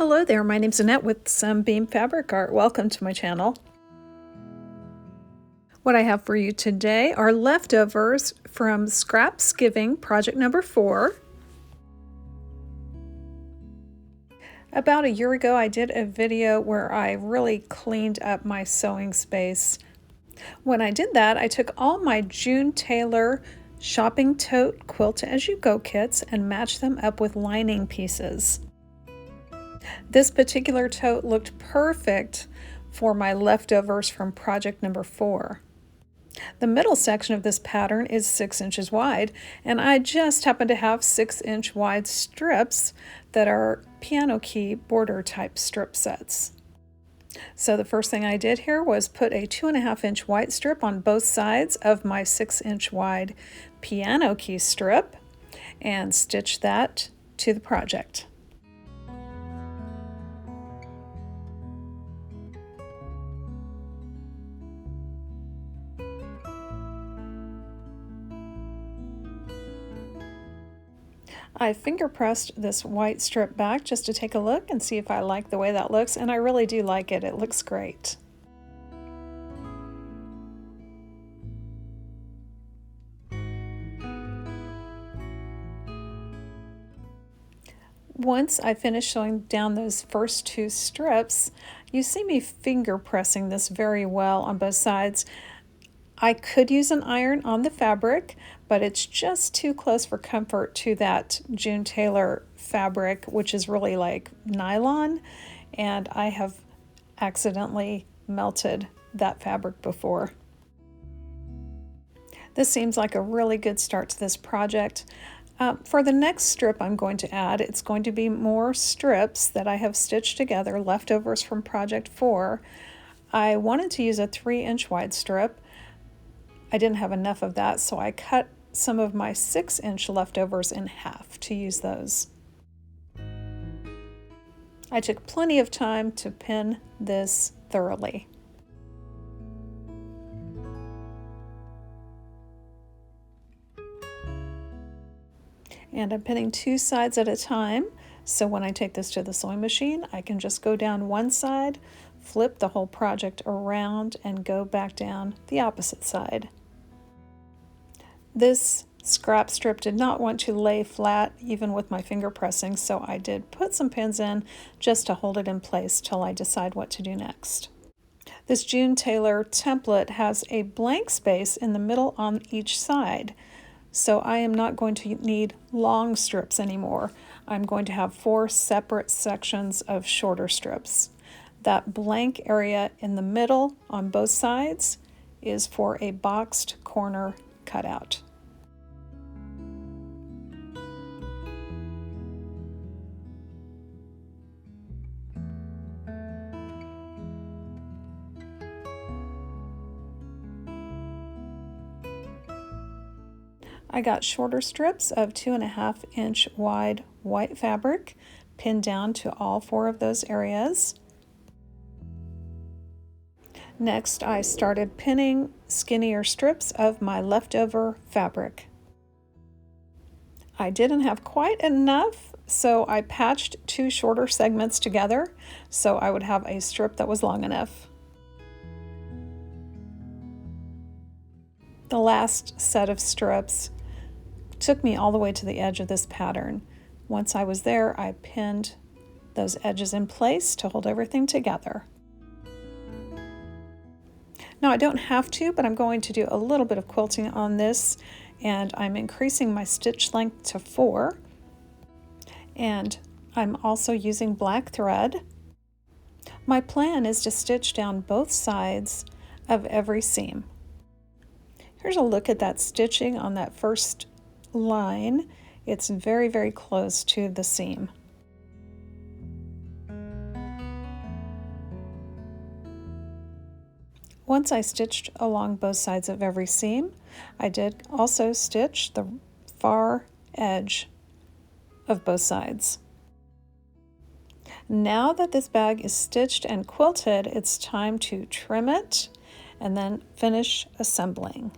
Hello there, my name's Annette with some beam fabric art. Welcome to my channel. What I have for you today are leftovers from Scraps Giving project number 4. About a year ago I did a video where I really cleaned up my sewing space. When I did that, I took all my June Taylor Shopping Tote Quilt As You Go kits and matched them up with lining pieces. This particular tote looked perfect for my leftovers from project number 4. The middle section of this pattern is 6 inches wide, and I just happen to have 6-inch wide strips that are piano key border type strip sets. So the first thing I did here was put a 2.5-inch white strip on both sides of my 6-inch wide piano key strip and stitch that to the project. I finger pressed this white strip back just to take a look and see if I like the way that looks, and I really do like it. It looks great. Once I finish sewing down those first 2 strips, you see me finger pressing this very well on both sides. I could use an iron on the fabric, but it's just too close for comfort to that June Taylor fabric, which is really like nylon, and I have accidentally melted that fabric before. This seems like a really good start to this project. For the next strip I'm going to add, it's going to be more strips that I have stitched together, leftovers from project 4. I wanted to use a 3-inch wide strip. I didn't have enough of that, so I cut some of my 6-inch leftovers in half to use those. I took plenty of time to pin this thoroughly. And I'm pinning 2 sides at a time, so when I take this to the sewing machine, I can just go down one side, flip the whole project around, and go back down the opposite side. This scrap strip did not want to lay flat even with my finger pressing, so I did put some pins in just to hold it in place till I decide what to do next. This June Taylor template has a blank space in the middle on each side, so I am not going to need long strips anymore. I'm going to have 4 separate sections of shorter strips. That blank area in the middle on both sides is for a boxed corner cutout. I got shorter strips of 2.5-inch wide white fabric pinned down to all 4 of those areas. Next, I started pinning skinnier strips of my leftover fabric. I didn't have quite enough, so I patched 2 shorter segments together so I would have a strip that was long enough. The last set of strips took me all the way to the edge of this pattern. Once I was there, I pinned those edges in place to hold everything together. Now I don't have to, but I'm going to do a little bit of quilting on this, and I'm increasing my stitch length to 4. And I'm also using black thread. My plan is to stitch down both sides of every seam. Here's a look at that stitching on that first line. It's very, very close to the seam. Once I stitched along both sides of every seam, I did also stitch the far edge of both sides. Now that this bag is stitched and quilted, it's time to trim it and then finish assembling.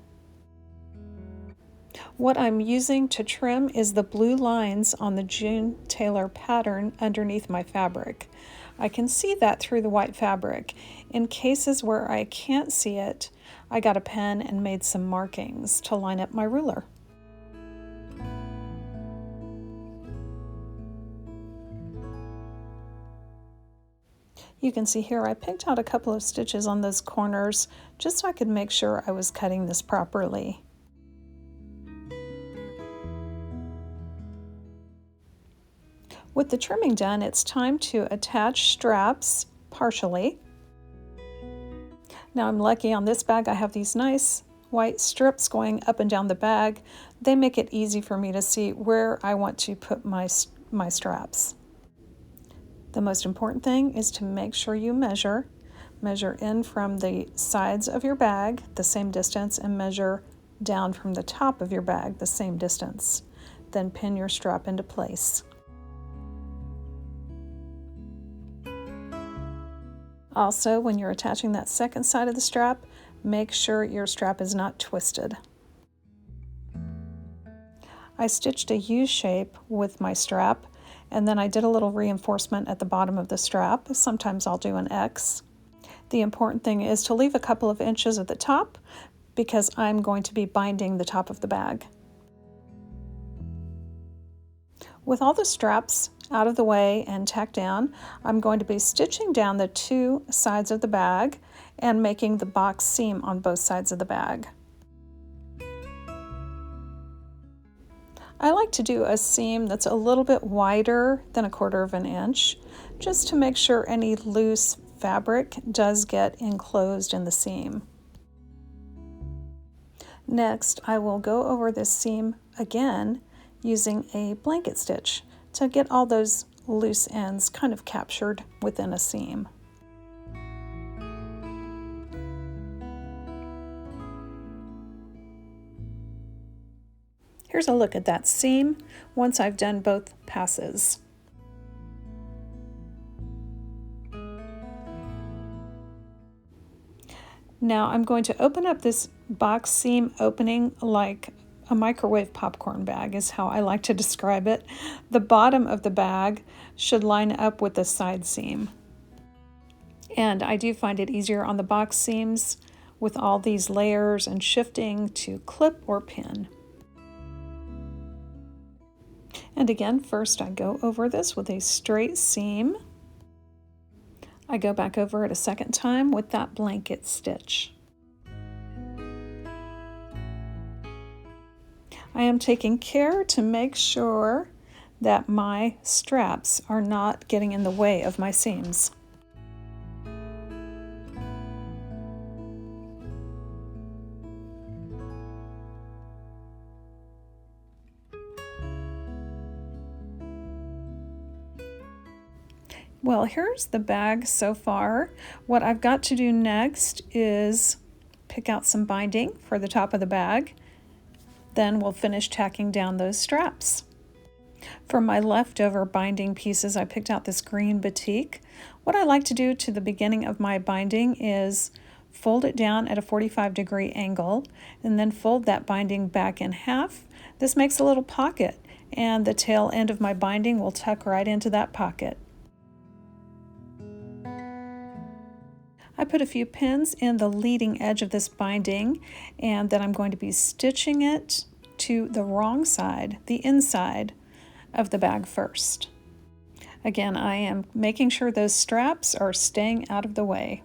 What I'm using to trim is the blue lines on the June Taylor pattern underneath my fabric. I can see that through the white fabric. In cases where I can't see it, I got a pen and made some markings to line up my ruler. You can see here I picked out a couple of stitches on those corners just so I could make sure I was cutting this properly. With the trimming done, it's time to attach straps partially. Now I'm lucky on this bag I have these nice white strips going up and down the bag. They make it easy for me to see where I want to put my straps. The most important thing is to make sure you measure in from the sides of your bag the same distance, and measure down from the top of your bag the same distance. Then pin your strap into place. Also, when you're attaching that second side of the strap, make sure your strap is not twisted. I stitched a U shape with my strap, and then I did a little reinforcement at the bottom of the strap. Sometimes I'll do an X. The important thing is to leave a couple of inches at the top because I'm going to be binding the top of the bag. With all the straps out of the way and tacked down, I'm going to be stitching down the two sides of the bag and making the box seam on both sides of the bag. I like to do a seam that's a little bit wider than 1/4 inch, just to make sure any loose fabric does get enclosed in the seam. Next, I will go over this seam again using a blanket stitch to get all those loose ends kind of captured within a seam. Here's a look at that seam once I've done both passes. Now I'm going to open up this box seam opening like a microwave popcorn bag is how I like to describe it. The bottom of the bag should line up with the side seam. And I do find it easier on the box seams with all these layers and shifting to clip or pin. And again, first I go over this with a straight seam. I go back over it a second time with that blanket stitch. I am taking care to make sure that my straps are not getting in the way of my seams. Well, here's the bag so far. What I've got to do next is pick out some binding for the top of the bag. Then we'll finish tacking down those straps. For my leftover binding pieces, I picked out this green batik. What I like to do to the beginning of my binding is fold it down at a 45-degree angle and then fold that binding back in half. This makes a little pocket, and the tail end of my binding will tuck right into that pocket. I put a few pins in the leading edge of this binding, and then I'm going to be stitching it to the wrong side, the inside of the bag first. Again, I am making sure those straps are staying out of the way.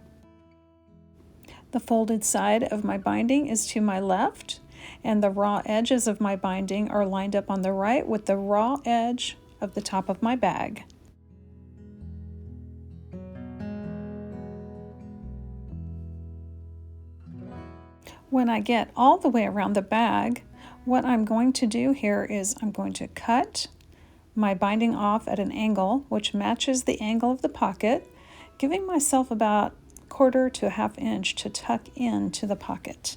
The folded side of my binding is to my left, and the raw edges of my binding are lined up on the right with the raw edge of the top of my bag. When I get all the way around the bag, what I'm going to do here is I'm going to cut my binding off at an angle which matches the angle of the pocket, giving myself about 1/4 to 1/2 inch to tuck into the pocket.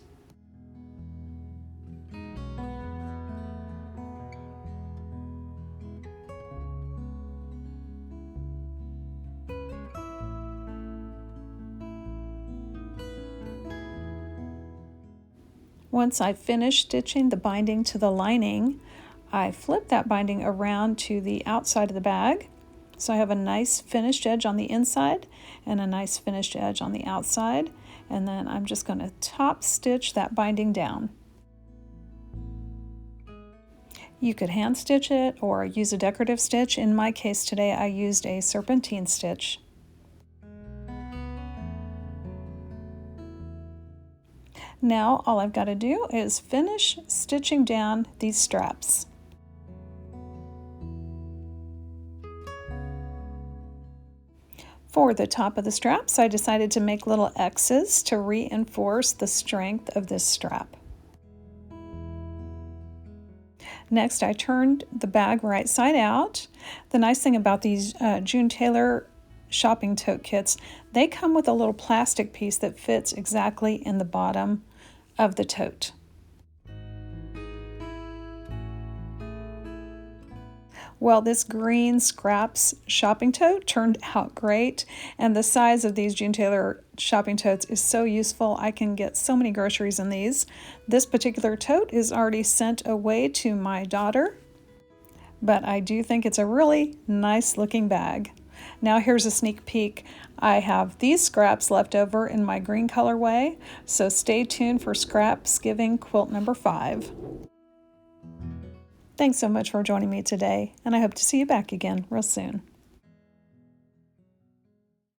Once I finished stitching the binding to the lining, I flip that binding around to the outside of the bag. So I have a nice finished edge on the inside and a nice finished edge on the outside. And then I'm just going to top stitch that binding down. You could hand stitch it or use a decorative stitch. In my case today, I used a serpentine stitch. Now all I've got to do is finish stitching down these straps. For the top of the straps, I decided to make little X's to reinforce the strength of this strap. Next, I turned the bag right side out. The nice thing about these June Taylor shopping tote kits, they come with a little plastic piece that fits exactly in the bottom of the tote. Well, this green Scraps shopping tote turned out great, and the size of these June Taylor shopping totes is so useful. I can get so many groceries in these. This particular tote is already sent away to my daughter, but I do think it's a really nice looking bag. Now here's a sneak peek. I have these scraps left over in my green colorway, so stay tuned for Scraps Giving quilt number 5. Thanks so much for joining me today, and I hope to see you back again real soon.